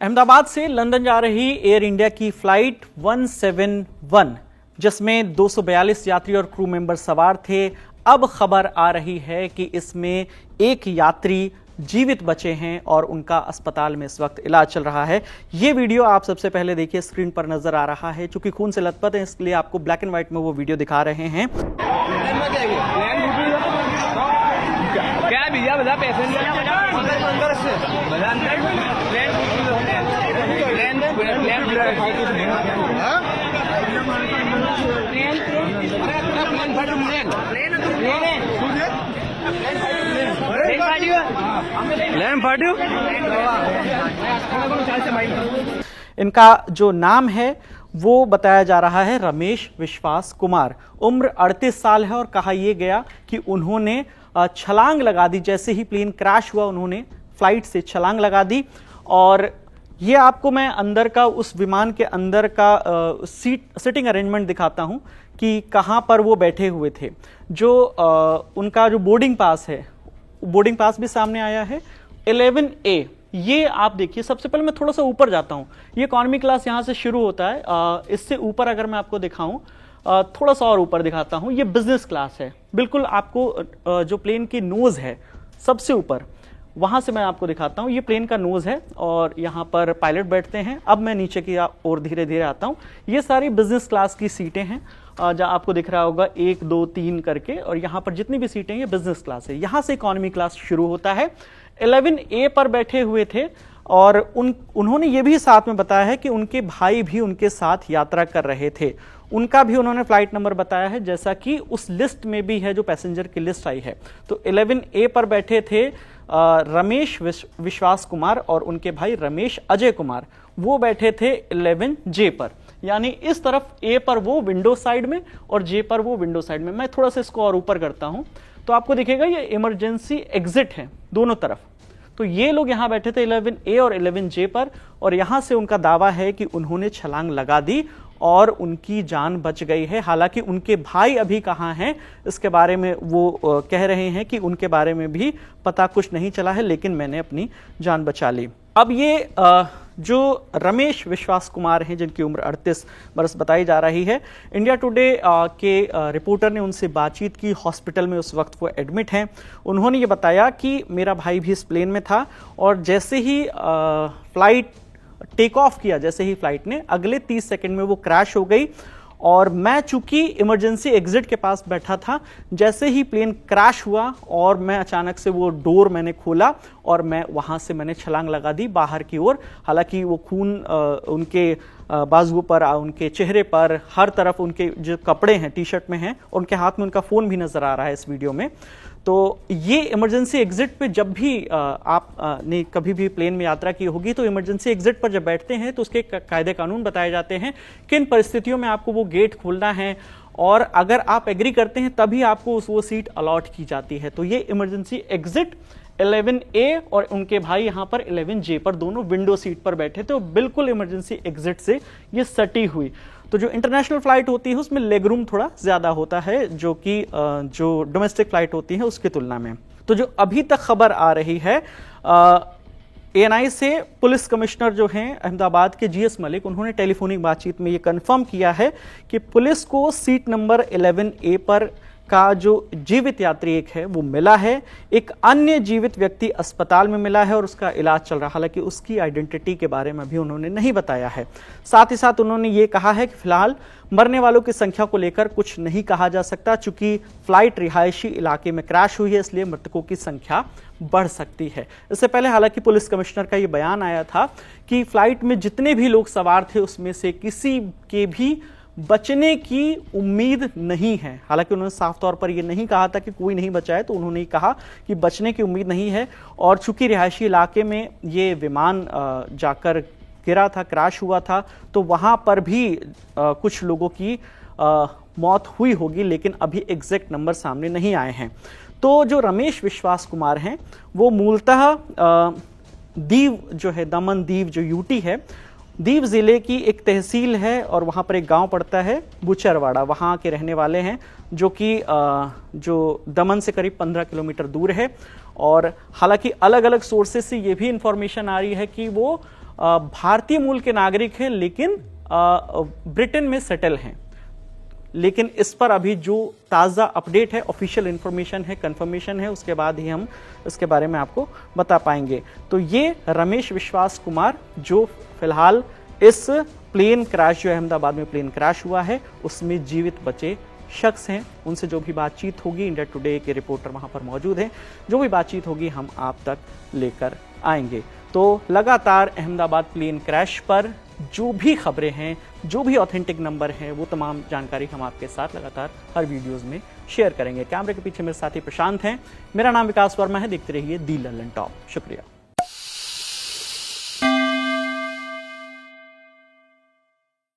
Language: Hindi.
अहमदाबाद से लंदन जा रही एयर इंडिया की फ्लाइट 171 जिसमें 242 यात्री और क्रू मेंबर सवार थे। अब खबर आ रही है कि इसमें एक यात्री जीवित बचे हैं और उनका अस्पताल में इस वक्त इलाज चल रहा है। ये वीडियो आप सबसे पहले देखिए, स्क्रीन पर नजर आ रहा है। चूंकि खून से लथपथ है इसलिए आपको ब्लैक एंड व्हाइट में वो वीडियो दिखा रहे हैं। क्या भैया बता पैसेंजर इनका जो नाम है वो बताया जा रहा है रमेश विश्वास कुमार। उम्र 38 साल है और कहा यह गया कि उन्होंने छलांग लगा दी। जैसे ही प्लेन क्रैश हुआ उन्होंने फ्लाइट से छलांग लगा दी। और ये आपको मैं अंदर का, उस विमान के अंदर का सीटिंग अरेंजमेंट दिखाता हूं कि कहां पर वो बैठे हुए थे। जो उनका जो बोर्डिंग पास है, बोर्डिंग पास भी सामने आया है 11A। ये आप देखिए, सबसे पहले मैं थोड़ा सा ऊपर जाता हूं। ये इकॉनमी क्लास यहां से शुरू होता है। इससे ऊपर अगर मैं आपको दिखाऊं, थोड़ा सा और ऊपर दिखाता हूं, ये बिजनेस क्लास है। बिल्कुल आपको जो प्लेन की नोज है सबसे ऊपर, वहां से मैं आपको दिखाता हूं। ये प्लेन का नोज है और यहां पर पायलट बैठते हैं। अब मैं नीचे की ओर धीरे धीरे आता हूं। ये सारी बिजनेस क्लास की सीटें हैं, जहां आपको दिख रहा होगा 1 2 3 करके, और यहां पर जितनी भी सीटें ये बिजनेस क्लास है। यहां से इकॉनमी क्लास शुरू होता है। 11A पर बैठे हुए थे और उन्होंने ये भी साथ में बताया है कि उनके भाई भी उनके साथ यात्रा कर रहे थे। उनका भी उन्होंने फ्लाइट नंबर बताया है, जैसा कि उस लिस्ट में भी है जो पैसेंजर की लिस्ट आई है। तो 11A पर बैठे थे रमेश विश्वास कुमार और उनके भाई रमेश अजय कुमार। वो बैठे थे 11J पर, यानी इस तरफ A पर वो विंडो साइड में और J पर वो विंडो साइड में। मैं थोड़ा सा इसको और ऊपर करता हूं तो आपको दिखेगा ये इमरजेंसी एग्जिट है दोनों तरफ। तो ये लोग यहां बैठे थे 11A और 11J पर, और यहां से उनका दावा है कि उन्होंने छलांग लगा दी और उनकी जान बच गई है। हालांकि उनके भाई अभी कहां हैं इसके बारे में वो कह रहे हैं कि उनके बारे में भी पता कुछ नहीं चला है, लेकिन मैंने अपनी जान बचा ली। अब ये जो रमेश विश्वास कुमार हैं, जिनकी उम्र 38 बरस बताई जा रही है, इंडिया टुडे के रिपोर्टर ने उनसे बातचीत की। हॉस्पिटल में उस वक्त वो एडमिट हैं। उन्होंने ये बताया कि मेरा भाई भी इस प्लेन में था और जैसे ही फ्लाइट टेक ऑफ किया, जैसे ही फ्लाइट ने, अगले 30 सेकंड में वो क्रैश हो गई। और मैं चूंकि इमरजेंसी एग्जिट के पास बैठा था, जैसे ही प्लेन क्रैश हुआ और मैं अचानक से वो डोर मैंने खोला और मैं वहां से मैंने छलांग लगा दी बाहर की ओर। हालांकि वो खून उनके बाजुओं पर, उनके चेहरे पर, हर तरफ उनके जो कपड़े हैं टी शर्ट में हैं, और उनके हाथ में उनका फोन भी नजर आ रहा है इस वीडियो में। तो ये इमरजेंसी एग्जिट पे जब भी आप ने कभी भी प्लेन में यात्रा की होगी तो इमरजेंसी एग्जिट पर जब बैठते हैं तो उसके कायदे कानून बताए जाते हैं, किन परिस्थितियों में आपको वो गेट खोलना है, और अगर आप एग्री करते हैं तभी आपको वो सीट अलॉट की जाती है। तो ये इमरजेंसी एग्जिट 11A और उनके भाई यहां पर 11J पर दोनों विंडो सीट पर बैठे थे, बिल्कुल इमरजेंसी एग्जिट से ये सटी हुई। तो जो इंटरनेशनल फ्लाइट होती है उसमें लेग रूम थोड़ा ज्यादा होता है, जो कि जो डोमेस्टिक फ्लाइट होती है उसकी तुलना में। तो जो अभी तक खबर आ रही है ANI से, पुलिस कमिश्नर जो हैं अहमदाबाद के GS मलिक, उन्होंने टेलीफोनिक बातचीत में ये कंफर्म किया है कि पुलिस को सीट नंबर 11A पर का जो जीवित यात्री एक है वो मिला है। एक अन्य जीवित व्यक्ति अस्पताल में मिला है और उसका इलाज चल रहा है। हालांकि उसकी आइडेंटिटी के बारे में भी उन्होंने नहीं बताया है। साथ ही साथ उन्होंने ये कहा है कि फिलहाल मरने वालों की संख्या को लेकर कुछ नहीं कहा जा सकता, चूंकि फ्लाइट रिहायशी इलाके में क्रैश हुई है, इसलिए मृतकों की संख्या बढ़ सकती है। इससे पहले हालांकि पुलिस कमिश्नर का यह बयान आया था कि फ्लाइट में जितने भी लोग सवार थे उसमें से किसी के भी बचने की उम्मीद नहीं है। हालांकि उन्होंने साफ तौर पर यह नहीं कहा था कि कोई नहीं बचा है, तो उन्होंने कहा कि बचने की उम्मीद नहीं है। और चूंकि रिहायशी इलाके में ये विमान जाकर गिरा था, क्रैश हुआ था, तो वहां पर भी कुछ लोगों की मौत हुई होगी, लेकिन अभी एग्जैक्ट नंबर सामने नहीं आए हैं। तो जो रमेश विश्वास कुमार हैं वो मूलतः दीव जो है, दमन दीव जो यूटी है, दीव जिले की एक तहसील है और वहां पर एक गांव पड़ता है बुचरवाड़ा, वहां के रहने वाले हैं, जो कि जो दमन से करीब 15 किलोमीटर दूर है। और हालांकि अलग अलग सोर्सेज से ये भी इंफॉर्मेशन आ रही है कि वो भारतीय मूल के नागरिक हैं लेकिन ब्रिटेन में सेटल हैं। लेकिन इस पर अभी जो ताज़ा अपडेट है, ऑफिशियल इंफॉर्मेशन है, कंफर्मेशन है, उसके बाद ही हम इसके बारे में आपको बता पाएंगे। तो ये रमेश विश्वास कुमार जो फिलहाल इस प्लेन क्रैश, जो अहमदाबाद में प्लेन क्रैश हुआ है, उसमें जीवित बचे शख्स हैं। उनसे जो भी बातचीत होगी, इंडिया टुडे के रिपोर्टर वहां पर मौजूद हैं, जो भी बातचीत होगी हम आप तक लेकर आएंगे। तो लगातार अहमदाबाद प्लेन क्रैश पर जो भी खबरें हैं, जो भी ऑथेंटिक नंबर हैं, वो तमाम जानकारी हम आपके साथ लगातार हर वीडियोस में शेयर करेंगे। कैमरे के पीछे मेरे साथी प्रशांत हैं, मेरा नाम विकास वर्मा है। देखते रहिए दी लल्लन टॉप। शुक्रिया।